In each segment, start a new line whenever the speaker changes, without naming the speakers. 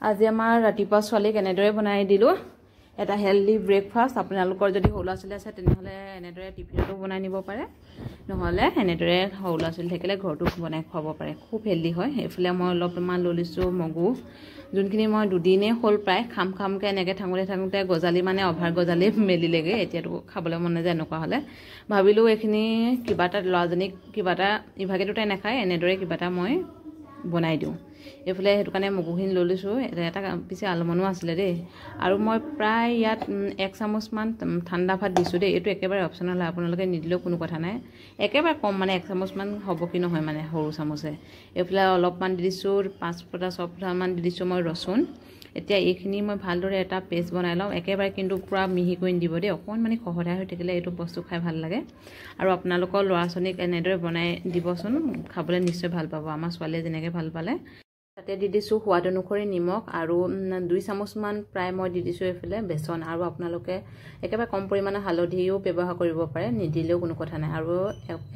আজি আমাৰ ৰাতিপুৱা ছোৱালীক এনেদৰে বনাই দিলোঁ এটা হেলদি ব্ৰেকফাষ্ট। আপোনালোকৰ যদি সৰু ল'ৰা ছোৱালী আছে তেনেহ'লে এনেদৰে টিফিনতো বনাই নিব পাৰে, নহ'লে এনেদৰে সৰু ল'ৰা ছোৱালী থাকিলে ঘৰতো বনাই খুৱাব পাৰে, খুব হেলদি হয়। এইফালে মই অলপমান লৈ লৈছোঁ মগু, যোনখিনি মই দুদিনেই হ'ল প্ৰায় খামকৈ এনেকৈ থাকোঁতে গজালি মানে অভাৰ গজালি মেলিলেগৈ। এতিয়াতো খাবলৈ মন নাযায় এনেকুৱা হ'লে। ভাবিলোঁ এইখিনি কিবা এটা ল'ৰাজনীক কিবা এটা ইভাগেতো তাই নাখায়, এনেদৰে কিবা এটা মই বনাই দিওঁ। এইফালে সেইটো কাৰণে মগুখিনি লৈ লৈছোঁ। এটা পিছে আলমণ্ডো আছিলে দেই, আৰু মই প্ৰায় ইয়াত 1 চামুচমান ঠাণ্ডা ভাত দিছোঁ দেই। এইটো একেবাৰে অপশ্যনেল হয়, আপোনালোকে নিদিলেও কোনো কথা নাই, একেবাৰে কম মানে 1 চামুচমান হ'ব কি নহয় মানে সৰু চামুচে। এইফালে অলপমান দি দিছোঁ 5 ফুটা 6 ফুটামান দি দিছোঁ মই ৰচুন। এতিয়া এইখিনি মই ভালদৰে এটা পেষ্ট বনাই লওঁ, একেবাৰে কিন্তু পূৰা মিহি কৰি নিদিব দেই, অকণমানি খহটা হৈ থাকিলে এইটো বস্তু খাই ভাল লাগে। আৰু আপোনালোকৰ ল'ৰা ছোৱালীক এনেদৰে বনাই দিবচোন, খাবলৈ নিশ্চয় ভাল পাব। আমাৰ ছোৱালীয়ে যেনেকৈ ভাল পালে। তাতে দি দিছোঁ সোৱাদ অনুসৰি নিমখ, আৰু 2 চামুচমান প্ৰায় মই দি দিছোঁ এইফালে বেচন, আৰু আপোনালোকে একেবাৰে কম পৰিমাণৰ হালধিও ব্যৱহাৰ কৰিব পাৰে, নিদিলেও কোনো কথা নাই। আৰু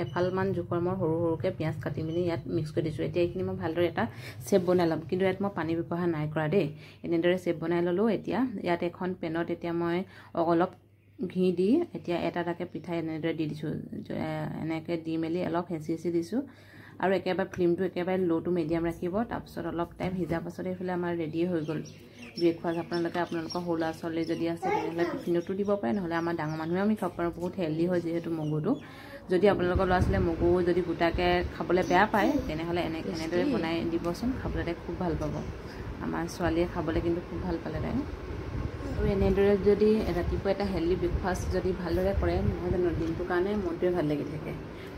এফালমান জোখৰ মই সৰুকৈ পিঁয়াজ কাটি মেলি ইয়াত মিক্স কৰি দিছোঁ। এতিয়া এইখিনি মই ভালদৰে এটা চেপ বনাই ল'ম, কিন্তু ইয়াত মই পানী ব্যৱহাৰ নাই কৰা দেই। এনেদৰে চেপ বনাই ল'লোঁ। এতিয়া ইয়াত এখন পেনত এতিয়া মই অলপ ঘি দি এতিয়া এটা পিঠা এনেদৰে দি দিছোঁ। এনেকৈ দি মেলি অলপ হেঁচি দিছোঁ, আৰু একেবাৰে ফ্লেমটো একেবাৰে ল'টো মিডিয়াম ৰাখিব। তাৰপিছত অলপ টাইম সিজাৰ পাছত এইফালে আমাৰ ৰেডি হৈ গ'ল ব্ৰেকফাষ্ট। আপোনালোকৰ সৰু ল'ৰা ছোৱালী যদি আছে তেনেহ'লে টিফিনতো দিব পাৰে, নহ'লে আমাৰ ডাঙৰ মানুহেও আমি খাব পাৰোঁ। বহুত হেল্ডি হয় যিহেতু মগুটো। যদি আপোনালোকৰ ল'ৰা ছোৱালীয়ে মগু যদি গোটাকৈ খাবলৈ বেয়া পায় তেনেহ'লে এনেদৰে বনাই দিবচোন, খাবলৈ তাই খুব ভাল পাব। আমাৰ ছোৱালীয়ে খাবলৈ কিন্তু খুব ভাল পালে তাই। আৰু এনেদৰে যদি ৰাতিপুৱা এটা হেল্ডি ব্ৰেকফাষ্ট যদি ভালদৰে কৰে, নহয় জানো দিনটোৰ কাৰণে মনটোৱে ভাল লাগি থাকে।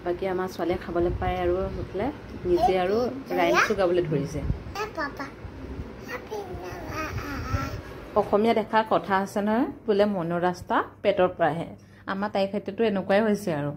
বাকী আমাৰ ছোৱালীয়ে খাবলৈ পায়, আৰু সেইফালে নিজে আৰু ৰাইমছো গাবলৈ ধৰিছে। অসমীয়াত এষাৰ কথা আছে নহয়, বোলে মনৰ ৰাস্তা পেটৰ পৰাহে। আমাৰ তাইৰ ক্ষেত্ৰতো এনেকুৱাই হৈছে আৰু।